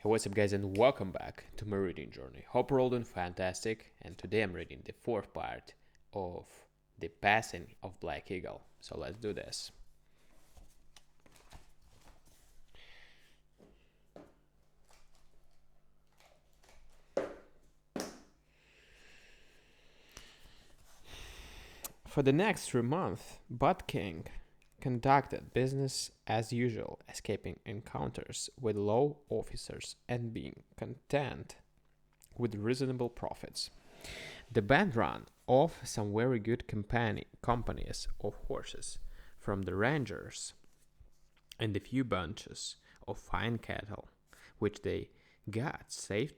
Hey, what's up, guys, and welcome back to my reading journey. Hope you're all doing fantastic, and today I'm reading the fourth part of The Passing of Black Eagle. So let's do this. For the next 3 months, Bud King conducted business as usual, escaping encounters with law officers and being content with reasonable profits. The band ran off some very good companies of horses from the Rangers and a few bunches of fine cattle, which they got safely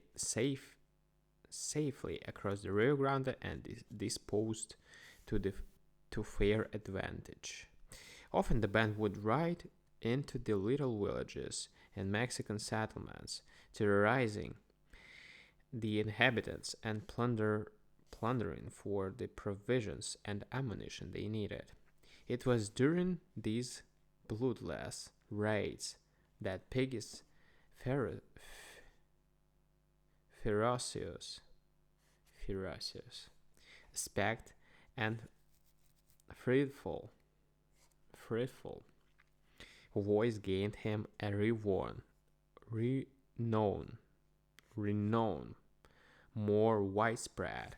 across the Rio Grande and disposed to the to fair advantage. Often the band would ride into the little villages and Mexican settlements, terrorizing the inhabitants and plundering for the provisions and ammunition they needed. It was during these bloodless raids that Piggy's ferocious, aspect and frightful voice gained him a renown more widespread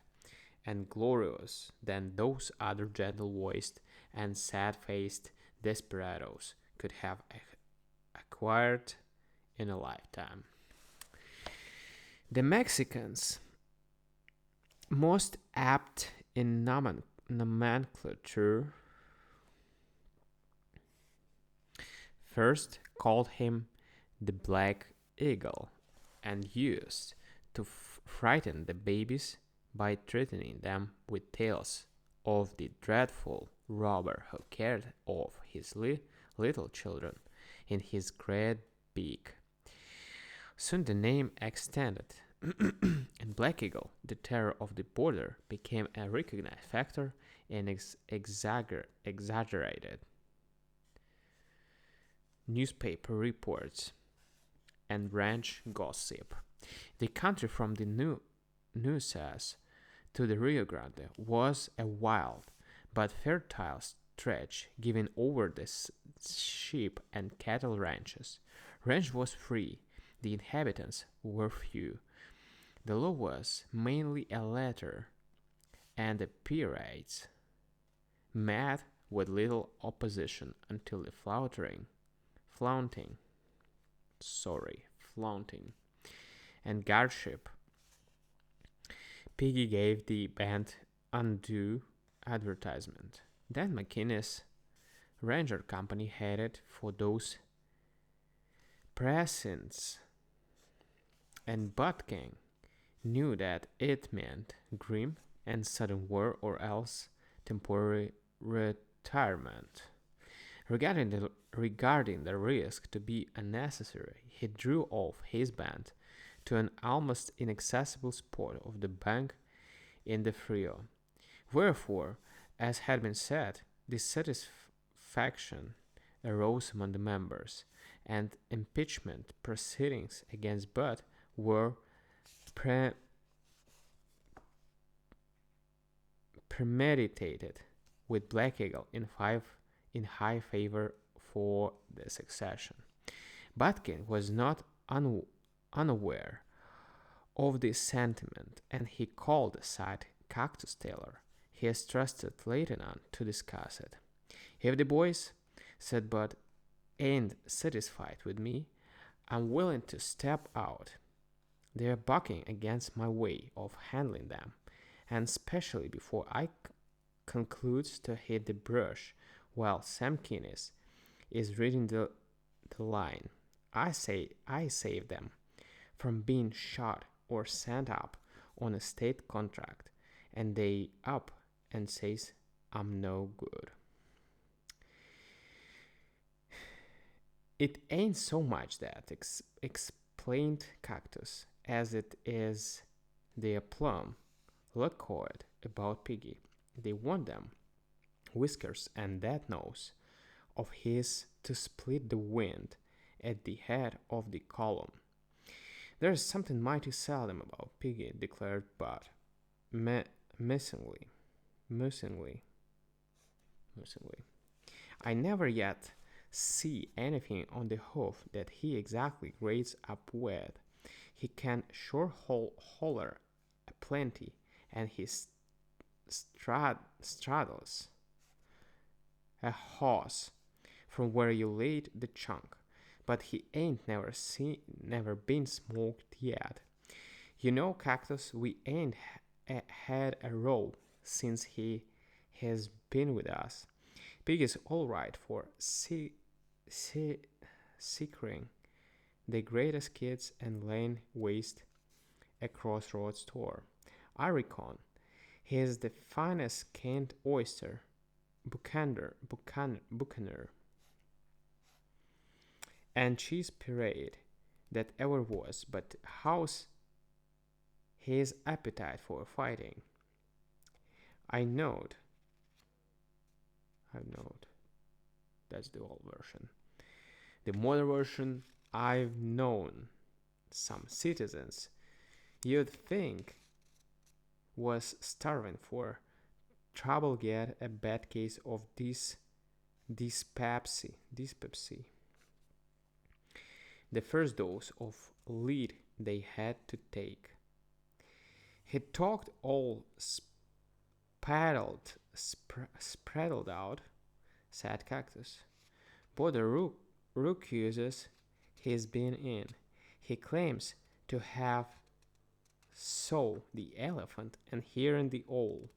and glorious than those other gentle-voiced and sad-faced desperados could have acquired in a lifetime. The Mexicans, most apt in nomenclature, first called him the Black Eagle and used to frighten the babies by threatening them with tales of the dreadful robber who carried off his little children in his great beak. Soon the name extended, and Black Eagle, the terror of the border, became a recognized factor in exaggerated newspaper reports and ranch gossip. The country from the Nueces to the Rio Grande was a wild but fertile stretch given over the sheep and cattle ranches. Ranch was free, the inhabitants were few. The law was mainly a letter, and the pirates met with little opposition until the flaunting, and guardship. Piggy gave the band undue advertisement. Then McKinney's Ranger Company headed for those precincts, and Bud King knew that it meant grim and sudden war or else temporary retirement. Regarding the risk to be unnecessary, he drew off his band to an almost inaccessible spot of the bank in the Frio. Wherefore, as had been said, dissatisfaction arose among the members, and impeachment proceedings against Bud were premeditated, with Black Eagle in high favor for the succession. Butkin was not unaware of this sentiment, and he called aside Cactus Taylor, his trusted lieutenant, to discuss it. "If the boys," said Bud, "ain't satisfied with me, I'm willing to step out. They're bucking against my way of handling them, and especially before I concludes to hit the brush while Sam Keenis is reading the line. I save them from being shot or sent up on a state contract, and they up and says I'm no good. It ain't so much that," explained Cactus, "as it is the plum loquat about Piggy. They want them whiskers and that nose of his to split the wind at the head of the column. There's something mighty seldom about Piggy, declared Bud, me- missingly, musingly, musingly. I never yet see anything on the hoof that he exactly grades up with. He can sure holler a plenty, and he straddles a horse from where you laid the chunk, but he ain't never been smoked yet. You know, Cactus, we ain't had a row since he has been with us. Pig is all right for securing the greatest kids and laying waste a crossroads store. I reckon he is the finest canned oyster buccaneer and cheese parade that ever was, but how's his appetite for fighting? I knowed, I knowed. That's the old version. The modern version, I've known some citizens you'd think was starving for trouble get a bad case of dyspepsy. The first dose of lead they had to take. He talked all spreadled out, said Cactus. But the rook uses he's been in. He claims to have saw the elephant and hearing the owl.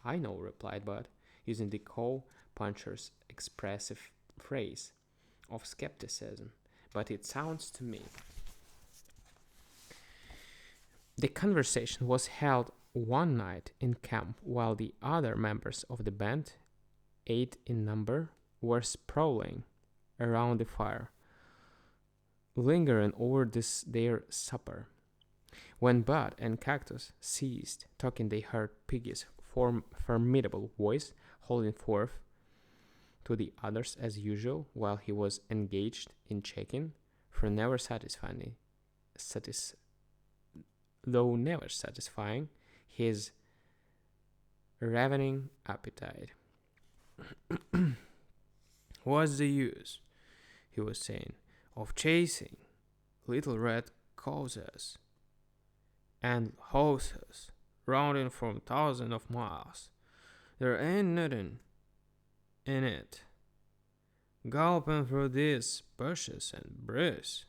I know, replied Bud, using the cow-puncher's expressive phrase of skepticism, but it sounds to me. The conversation was held one night in camp while the other members of the band, 8 in number, were sprawling around the fire, lingering over their supper. When Bud and Cactus ceased talking, they heard Piggy's formidable voice holding forth to the others as usual while he was engaged in checking, though never satisfying, his ravening appetite. What's the use, he was saying, of chasing little red cows and horses rounding from thousands of miles? There ain't nothing in it. Galloping through these bushes and brush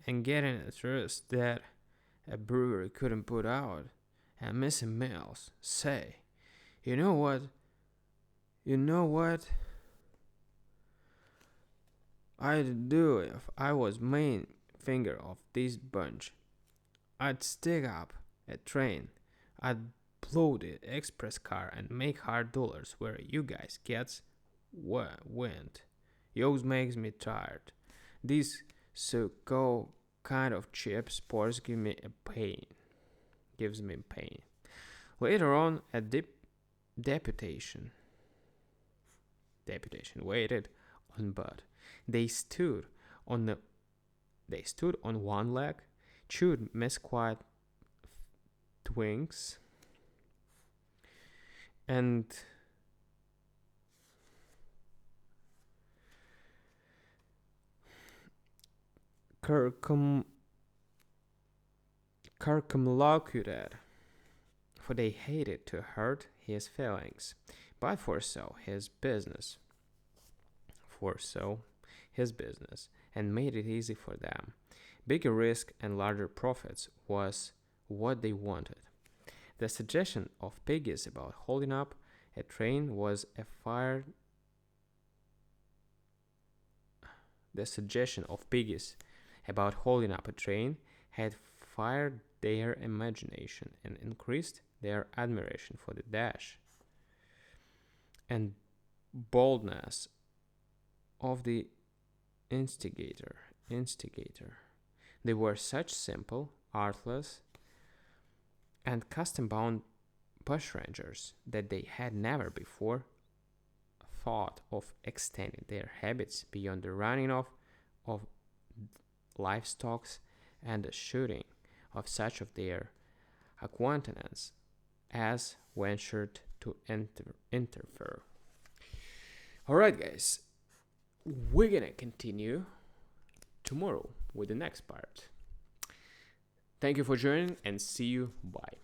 and getting a thirst that a brewery couldn't put out and missing meals. Say, you know what? You know what I'd do if I was main finger of this bunch? I'd stick up a train. I'd blow the express car and make hard dollars where you guys gets went. Yours makes me tired. These so-called kind of cheap sports gives me pain. Later on, a deputation waited on Bud. They stood on one leg, chewed mesquite twigs, and circumlocuted, for they hated to hurt his feelings, but foresaw his business, and made it easy for them. Bigger risk and larger profits was what they wanted. The suggestion of Piggy's about holding up a train was a fire. The suggestion of Piggy's about holding up a train had fired their imagination and increased their admiration for the dash and boldness of the instigator. They were such simple, artless, and custom-bound bushrangers that they had never before thought of extending their habits beyond the running off of livestock and the shooting of such of their acquaintance as ventured to interfere. Alright, guys, we're gonna continue tomorrow with the next part. Thank you for joining and see you. Bye.